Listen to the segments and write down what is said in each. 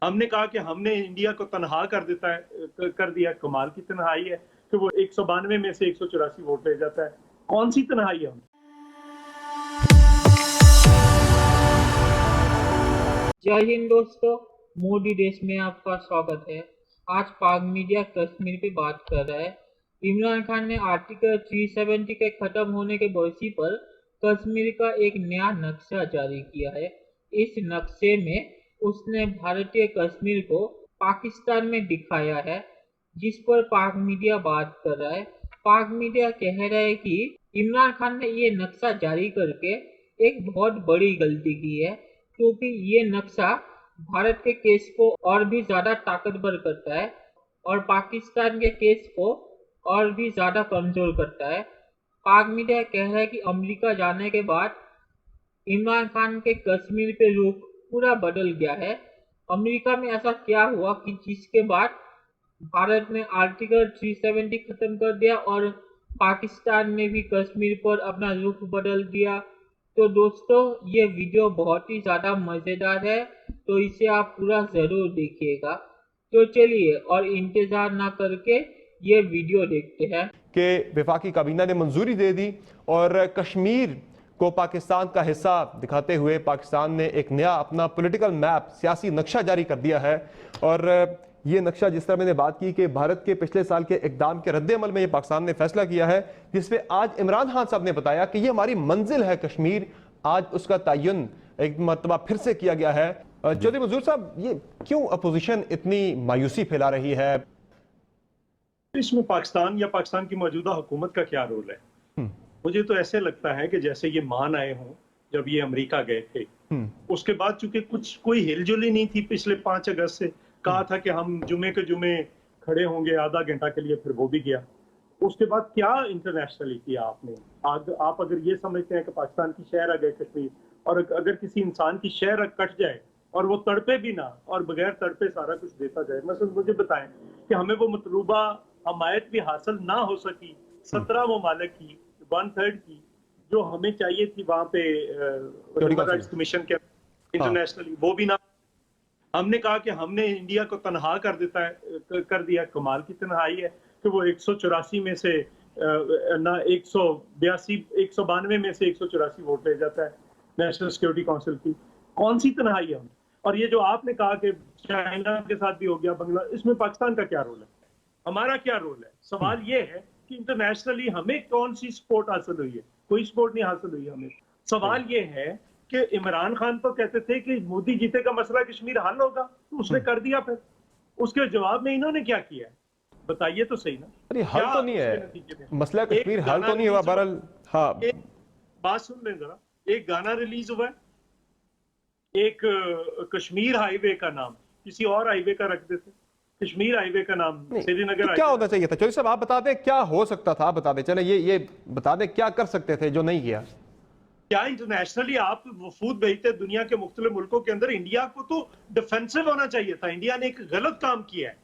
हमने कहा कि हमने इंडिया को तनहा कर दिया। कमाल की तन्हाई है कि वो 192 में से 184 वोट ले जाता है। कौन सी तन्हाई है? जय हिंद दोस्तों, मोदी देश में आपका स्वागत है। आज पाक मीडिया कश्मीर पे बात कर रहा है। इमरान खान ने आर्टिकल 370 के खत्म होने के बरसी पर कश्मीर का एक नया नक्शा जारी किया है। इस नक्शे में उसने भारतीय कश्मीर को पाकिस्तान में दिखाया है, जिस पर पाक मीडिया बात कर रहा है। पाक मीडिया कह रहा है कि इमरान खान ने ये नक्शा जारी करके एक बहुत बड़ी गलती की है, क्योंकि ये नक्शा भारत के केस को और भी ज्यादा ताकतवर करता है और पाकिस्तान के केस को और भी ज्यादा कमजोर करता है। पाक मीडिया कह रहा है कि अमेरिका जाने के बाद इमरान खान के कश्मीर पे रुख पूरा बदल गया है। अमेरिका में ऐसा क्या हुआ कि जिसके बाद भारत ने आर्टिकल 370 खत्म कर दिया और पाकिस्तान ने भी कश्मीर पर अपना रुख बदल दिया। तो दोस्तों, ये वीडियो बहुत ही ज्यादा मजेदार है, तो इसे आप पूरा जरूर देखिएगा। तो चलिए और इंतजार ना करके ये वीडियो देखते हैं। कि वफाकी काबीना ने मंजूरी दे दी और कश्मीर को पाकिस्तान का हिस्सा दिखाते हुए पाकिस्तान ने एक नया अपना पॉलिटिकल मैप, सियासी नक्शा जारी कर दिया है। और ये नक्शा, जिस तरह मैंने बात की कि भारत के पिछले साल के इकदाम के रद्द-ए-अमल में ये पाकिस्तान ने फैसला किया है, जिसमें आज इमरान खान साहब ने बताया कि ये हमारी मंजिल है कश्मीर। आज उसका तयन एक मरतबा फिर से किया गया है। चौधरी मंजूर साहब, ये क्यों अपोजिशन इतनी मायूसी फैला रही है? इसमें पाकिस्तान या पाकिस्तान की मौजूदा हुकूमत का क्या रोल है? मुझे तो ऐसे लगता है कि जैसे ये मान आए हों जब ये अमेरिका गए थे, उसके बाद चूंकि कोई हिलजुल ही नहीं थी। पिछले 5 अगस्त से कहा था कि हम जुमे के जुमे खड़े होंगे आधा घंटा के लिए, फिर वो भी गया। उसके बाद क्या इंटरनेशनली किया आपने? आप अगर ये समझते हैं कि पाकिस्तान की शहर आ गए कश्मीर, और अगर किसी इंसान की शहर कट जाए और वो तड़पे भी ना और बगैर तड़पे सारा कुछ देता जाए, मतलब मुझे बताएं कि हमें वो मतलूबा हमायत भी हासिल ना हो सकी 17 ममालिक की 1/3 की, जो हमें चाहिए थी वहां पे ह्यूमन राइट्स कमीशन के इंटरनेशनली, वो भी ना। हमने कहा कि हमने इंडिया को तनहा कर दिया। कमाल की तन्हाई है कि वो 184 में से ना 192 में से 184 वोट ले जाता है नेशनल सिक्योरिटी काउंसिल की। कौन सी तन्हाई है? और ये जो आपने कहा कि चाइना के साथ भी हो गया, बांग्ला, इसमें पाकिस्तान का क्या रोल है? हमारा क्या रोल है? सवाल ये है कि इंटरनेशनली हमें कौन सी सपोर्ट हासिल हुई है? कोई सपोर्ट नहीं हासिल हुई हमें। सवाल ये है कि इमरान खान तो कहते थे कि मोदी जीतेगा मसला कश्मीर हल होगा, तो उसने कर दिया। फिर उसके जवाब में इन्होंने क्या किया है? बताइए तो सही ना। अरे हल तो नहीं है मसला कश्मीर, हल तो नहीं हुआ बहरहाल। हाँ, एक बात सुन लें जरा। एक गाना रिलीज हुआ है, एक कश्मीर हाईवे का नाम किसी और हाईवे का रख देते, कश्मीर हाईवे का नाम श्रीनगर। तो क्या होना चाहिए था? चौधरी साहब आप बता दें क्या हो सकता था, बता दें। चले ये बता दें क्या कर सकते थे जो नहीं किया। क्या इंटरनेशनली आप वफूद भेजते दुनिया के मुख्तलिफ मुल्कों के अंदर? इंडिया को तो डिफेंसिव होना चाहिए था। इंडिया ने एक गलत काम किया है।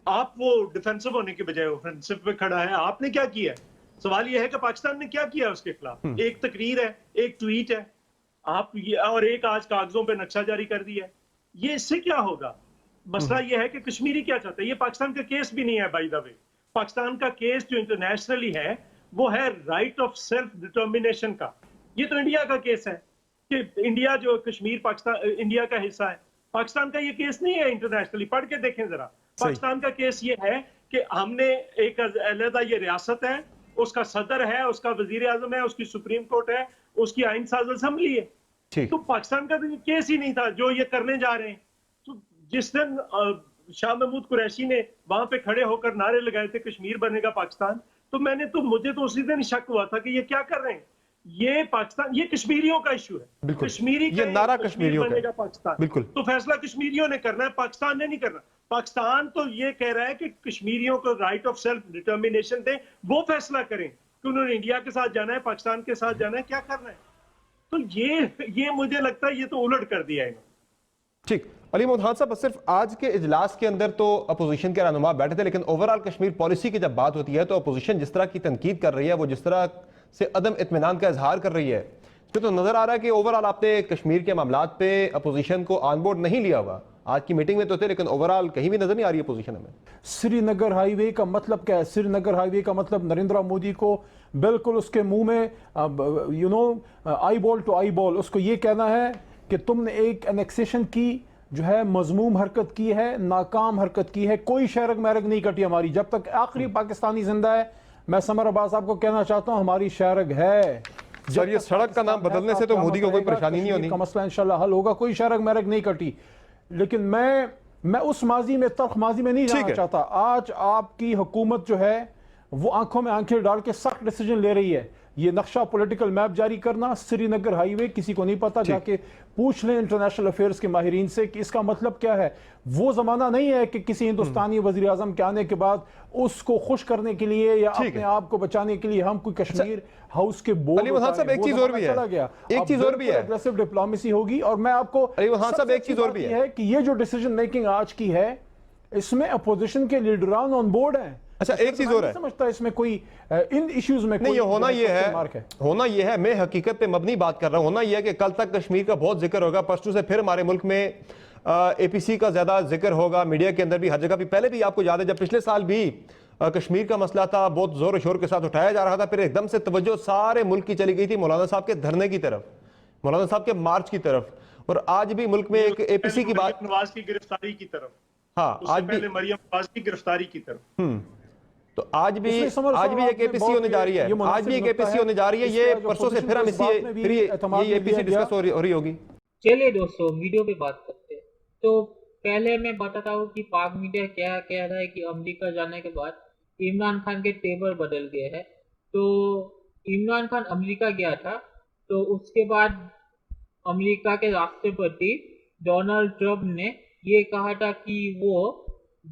आप वो डिफेंसिव होने के बजाय ऑफेंसिव पे खड़ा है। आपने क्या किया है? सवाल यह है कि पाकिस्तान ने क्या किया उसके खिलाफ? एक तकरीर है, एक ट्वीट है, आप ये, और एक आज कागजों पे नक्शा जारी कर दिया है। ये इससे क्या होगा? मसला ये है कि कश्मीरी क्या चाहता है। ये पाकिस्तान का केस भी नहीं है बाय द वे। पाकिस्तान का केस जो इंटरनेशनली है वो है राइट ऑफ सेल्फ डिटर्मिनेशन का। ये तो इंडिया का केस है कि इंडिया जो कश्मीर पाकिस्तान इंडिया का हिस्सा है। पाकिस्तान का ये केस नहीं है इंटरनेशनली। पढ़ के देखें जरा। पाकिस्तान का केस ये है कि हमने एक अलग ये रियासत है, उसका सदर है, उसका वजीर आजम है, उसकी सुप्रीम कोर्ट है, उसकी आइन साज असेंबली है। तो पाकिस्तान का तो ये केस ही नहीं था जो ये करने जा रहे हैं। तो जिस दिन शाह महमूद कुरैशी ने वहां पे खड़े होकर नारे लगाए थे कश्मीर बनेगा पाकिस्तान, तो मुझे तो उसी दिन शक हुआ था कि ये क्या कर रहे हैं। ये पाकिस्तान, ये कश्मीरियों का इशू है। कश्मीरी ये नारा कश्मीरियों का बनेगा पाकिस्तान, बिल्कुल। तो फैसला कश्मीरियों ने करना है, पाकिस्तान ने नहीं करना। पाकिस्तान तो ये कह रहा है कि कश्मीरियों को राइट ऑफ सेल्फ डिटर्मिनेशन दे, वो फैसला करें कि उन्होंने इंडिया के साथ जाना है, पाकिस्तान के साथ जाना है, क्या करना है। तो ये मुझे लगता है ये तो उलट कर दिया है। ठीक, अली मोहम्मद खान साहब, सिर्फ आज के इजलास के अंदर तो अपोजिशन के रहनुमा बैठे थे, लेकिन ओवरऑल कश्मीर पॉलिसी की जब बात होती है तो अपोजिशन जिस तरह की तनकीद कर रही है, वो जिस तरह से अदम इत्मीनान का इजहार कर रही है, तो नजर आ रहा है कि ओवरऑल आपने कश्मीर के मामलात पे अपोजिशन को ऑन बोर्ड नहीं लिया हुआ। आज की मीटिंग में तो थे, लेकिन ओवरऑल कहीं भी नजर नहीं आ रही है पोजीशन हमें। श्रीनगर हाईवे का मतलब क्या है? श्रीनगर हाईवे का मतलब नरेंद्र मोदी को बिल्कुल उसके मुंह में eyeball to eyeball उसको ये कहना है कि तुमने एक एनेक्सेशन की जो है मजमूम हरकत की है, नाकाम हरकत की है, कोई शरक मैरक नहीं कटी हमारी। जब तक आखिरी पाकिस्तानी जिंदा है, मैं समर अब्बास साहब को कहना चाहता हूं हमारी शरक है। सर ये सड़क का नाम बदलने से तो मोदी को कोई परेशानी नहीं होनी, का मसला इंशाल्लाह हल होगा, कोई शरक मैरक नहीं कटी। लेकिन मैं उस माजी में, तल्ख माजी में नहीं जाना चाहता। आज आपकी हुकूमत जो है वो आंखों में आंखें डाल के सख्त डिसीजन ले रही है। ये नक्शा पॉलिटिकल मैप जारी करना, श्रीनगर हाईवे किसी को नहीं पता, जाके पूछ लें इंटरनेशनल अफेयर्स के माहिरीन से कि इसका मतलब क्या है। वो जमाना नहीं है कि किसी हिंदुस्तानी वजीर आजम के आने के बाद उसको खुश करने के लिए या अपने आप को बचाने के लिए हम कोई कश्मीर हाउस के बोर्ड। एक चीज और भी है, एक चीज और भी है, एग्रेसिव डिप्लोमेसी होगी। और मैं आपको साहब एक चीज और भी है कि ये जो डिसीजन मेकिंग आज की है इसमें अपोजिशन के लीडरान ऑन बोर्ड हैं। अच्छा एक चीज और है, समझता इसमें कोई इन इश्यूज में नहीं, ये होना ये है, मैं हकीकत पे मबनी बात कर रहा हूं। होना ये है कि कल तक कश्मीर का बहुत जिक्र होगा, परसों से फिर हमारे मुल्क में एपीसी का ज्यादा जिक्र होगा, मीडिया के अंदर भी, हर जगह भी। पहले भी आपको याद है जब पिछले साल भी कश्मीर का मसला था, बहुत जोर शोर के साथ उठाया जा रहा था, फिर एकदम से तवज्जो सारे मुल्क की चली गई थी मौलाना साहब के धरने की तरफ, मौलाना साहब के मार्च की तरफ। और आज भी मुल्क में एक एपीसी की बात, नवाज की गिरफ्तारी की तरफ, हाँ आज भी मरियम नवाज की गिरफ्तारी की तरफ। तो आज भी एक एपीसी होने जा रही है, आज भी एक एपीसी होने जा रही है। ये परसों से फिर हम ये एपीसी डिस्कस हो रही होगी। चलिए दोस्तों वीडियो पे बात करते हैं। तो पहले मैं बताता हूँ कि पाक मीडिया क्या कह रहा है कि अमेरिका जाने के बाद इमरान खान के तेवर बदल गए हैं। तो इमरान खान अमेरिका गया था, तो उसके बाद अमेरिका के राष्ट्रपति डोनाल्ड ट्रंप ने ये कहा था कि वो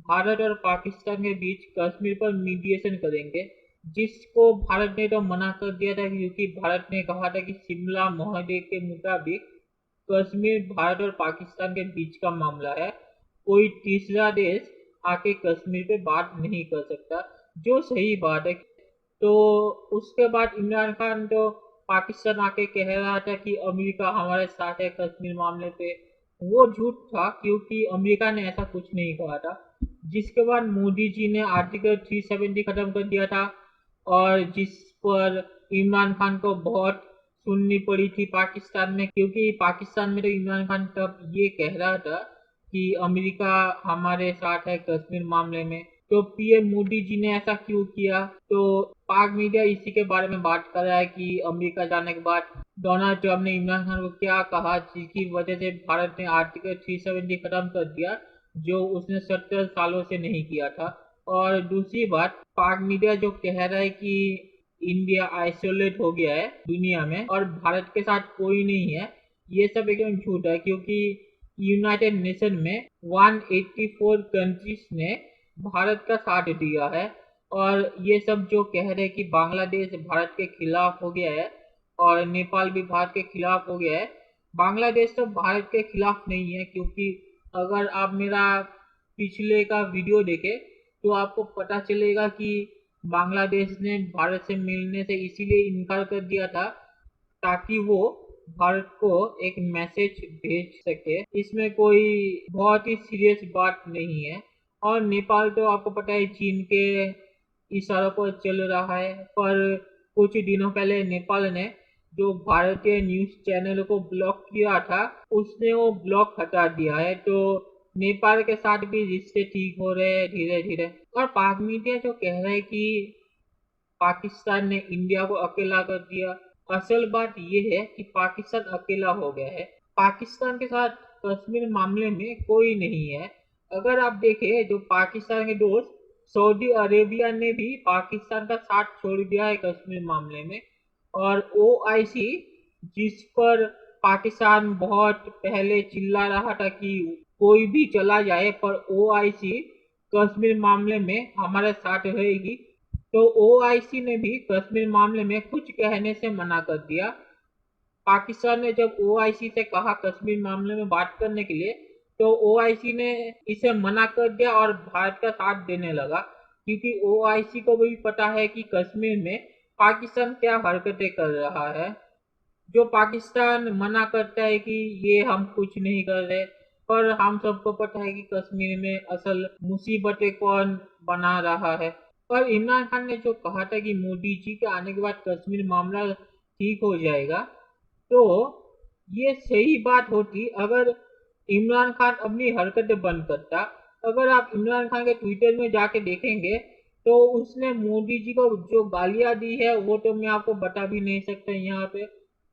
भारत और पाकिस्तान के बीच कश्मीर पर मीडिएशन करेंगे, जिसको भारत ने तो मना कर दिया था, क्योंकि भारत ने कहा था कि शिमला मुआहदे के मुताबिक कश्मीर भारत और पाकिस्तान के बीच का मामला है, कोई तीसरा देश आके कश्मीर पे बात नहीं कर सकता, जो सही बात है। तो उसके बाद इमरान खान तो पाकिस्तान आके कह रहा था कि अमेरिका हमारे साथ है कश्मीर मामले पे। वो झूठ था, क्योंकि अमेरिका ने ऐसा कुछ नहीं कहा था। जिसके बाद मोदी जी ने आर्टिकल 370 खत्म कर दिया था, और जिस पर इमरान खान को बहुत सुननी पड़ी थी पाकिस्तान में, क्योंकि पाकिस्तान में तो इमरान खान तब ये कह रहा था कि अमेरिका हमारे साथ है कश्मीर मामले में। तो पीएम मोदी जी ने ऐसा क्यों किया? तो पाक मीडिया इसी के बारे में बात कर रहा है कि अमेरिका जाने के बाद डोनाल्ड ट्रंप ने इमरान खान को क्या कहा, जिसकी वजह से भारत ने आर्टिकल 370 खत्म कर दिया, जो उसने 70 सालों से नहीं किया था। और दूसरी बात, पाक मीडिया जो कह रहा है कि इंडिया आइसोलेट हो गया है दुनिया में और भारत के साथ कोई नहीं है, ये सब एकदम झूठ है। क्योंकि यूनाइटेड नेशन में 184 कंट्रीज ने भारत का साथ दिया है। और ये सब जो कह रहे हैं कि बांग्लादेश भारत के खिलाफ हो गया है और नेपाल भी भारत के खिलाफ हो गया है, बांग्लादेश तो भारत के खिलाफ नहीं है। क्योंकि अगर आप मेरा पिछले का वीडियो देखें तो आपको पता चलेगा कि बांग्लादेश ने भारत से मिलने से इसीलिए इनकार कर दिया था ताकि वो भारत को एक मैसेज भेज सके। इसमें कोई बहुत ही सीरियस बात नहीं है। और नेपाल तो आपको पता है चीन के इशारों पर चल रहा है, पर कुछ दिनों पहले नेपाल ने जो भारतीय न्यूज चैनल को ब्लॉक किया था, उसने वो ब्लॉक हटा दिया है। तो नेपाल के साथ भी रिश्ते ठीक हो रहे हैं धीरे धीरे। और पाक मीडिया जो कह रहा है कि पाकिस्तान ने इंडिया को अकेला कर दिया, असल बात यह है कि पाकिस्तान अकेला हो गया है। पाकिस्तान के साथ कश्मीर मामले में कोई नहीं है। अगर आप देखें जो पाकिस्तान के दोस्त सऊदी अरेबिया ने भी पाकिस्तान का साथ छोड़ दिया है कश्मीर मामले में। और ओआईसी, जिस पर पाकिस्तान बहुत पहले चिल्ला रहा था कि कोई भी चला जाए पर ओआईसी कश्मीर मामले में हमारे साथ रहेगी, तो ओआईसी ने भी कश्मीर मामले में कुछ कहने से मना कर दिया। पाकिस्तान ने जब ओआईसी से कहा कश्मीर मामले में बात करने के लिए, तो ओआईसी ने इसे मना कर दिया और भारत का साथ देने लगा। क्योंकि ओआईसी को भी पता है कि कश्मीर में पाकिस्तान क्या हरकतें कर रहा है।। जो पाकिस्तान मना करता है कि ये हम कुछ नहीं कर रहे, तो भारत का साथ देने लगा। क्योंकि ओआईसी को भी पता है कि कश्मीर में पाकिस्तान क्या हरकतें कर रहा है। जो पाकिस्तान मना करता है कि ये हम कुछ नहीं कर रहे, तो भारत का साथ देने लगा। क्योंकि पर हम सबको पता है कि कश्मीर में असल मुसीबतें कौन बना रहा है। पर इमरान खान ने जो कहा था कि मोदी जी के आने के बाद कश्मीर मामला ठीक हो जाएगा, तो ये सही बात होती अगर इमरान खान अपनी हरकतें बंद करता। अगर आप इमरान खान के ट्विटर में जाके देखेंगे तो उसने मोदी जी को जो गालियां दी है वो तो मैं आपको बता भी नहीं सकता यहाँ पे।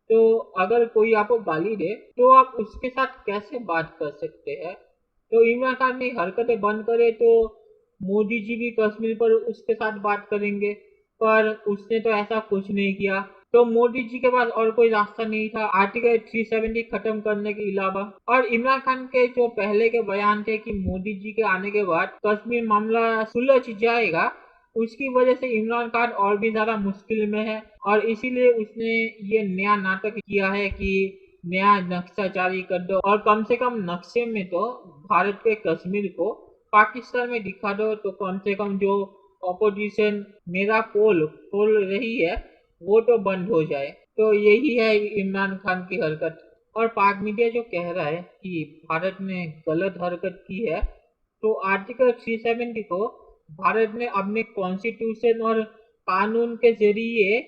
तो अगर कोई आपको गाली दे तो आप उसके साथ कैसे बात कर सकते हैं? तो इमरान खान ने हरकतें बंद करे तो मोदी जी भी कश्मीर पर उसके साथ बात करेंगे, पर उसने तो ऐसा कुछ नहीं किया। तो मोदी जी के पास और कोई रास्ता नहीं था आर्टिकल 370 खत्म करने के अलावा। और इमरान खान के जो पहले के बयान थे कि मोदी जी के आने के बाद कश्मीर मामला सुलझ जाएगा, उसकी वजह से इमरान खान और भी ज्यादा मुश्किल में है और इसीलिए उसने ये नया नाटक किया है कि नया नक्शा जारी कर दो और कम से कम नक्शे में तो भारत के कश्मीर को पाकिस्तान में दिखा दो, तो कम से कम जो ऑपोजिशन मेरा पोल खोल रही है वो तो बंद हो जाए। तो यही है इमरान खान की हरकत। और पाक मीडिया जो कह रहा है कि भारत ने गलत हरकत की है, तो आर्टिकल 370 को भारत ने अपने कॉन्स्टिट्यूशन और कानून के जरिए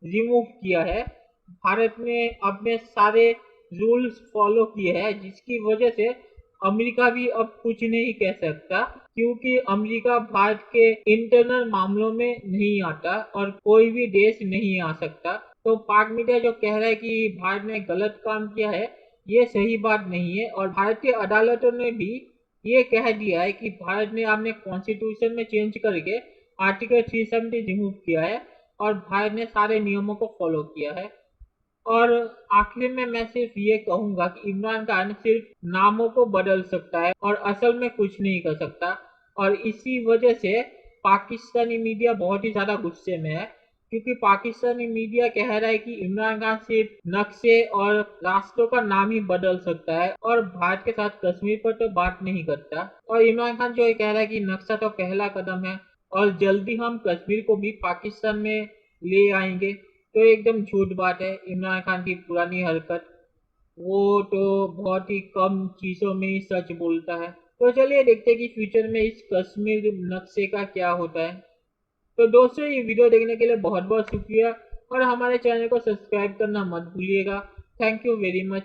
रिमूव किया है। भारत ने अपने सारे रूल्स फॉलो किए हैं, जिसकी वजह से अमेरिका भी अब कुछ नहीं कह सकता, क्योंकि अमेरिका भारत के इंटरनल मामलों में नहीं आता और कोई भी देश नहीं आ सकता। तो पाक मीडिया जो कह रहा है कि भारत ने गलत काम किया है, ये सही बात नहीं है। और भारतीय अदालतों ने भी ये कह दिया है कि भारत ने अपने कॉन्स्टिट्यूशन में चेंज करके आर्टिकल 370 रिमूव किया है और भारत ने सारे नियमों को फॉलो किया है। और आखिर में मैं सिर्फ ये कहूंगा कि इमरान खान सिर्फ नामों को बदल सकता है और असल में कुछ नहीं कर सकता। और इसी वजह से पाकिस्तानी मीडिया बहुत ही ज्यादा गुस्से में है, क्योंकि पाकिस्तानी मीडिया कह रहा है कि इमरान खान सिर्फ नक्शे और रास्तों का नाम ही बदल सकता है और भारत के साथ कश्मीर पर तो बात नहीं करता। और इमरान खान जो ये कह रहा है कि नक्शा तो पहला कदम है और जल्दी हम कश्मीर को भी पाकिस्तान में ले आएंगे, तो एकदम झूठ बात है। इमरान खान की पुरानी हरकत, वो तो बहुत ही कम चीजों में ही सच बोलता है। तो चलिए देखते हैं कि फ्यूचर में इस कश्मीर नक्शे का क्या होता है। तो दोस्तों, ये वीडियो देखने के लिए बहुत बहुत शुक्रिया और हमारे चैनल को सब्सक्राइब करना मत भूलिएगा। Thank you very much.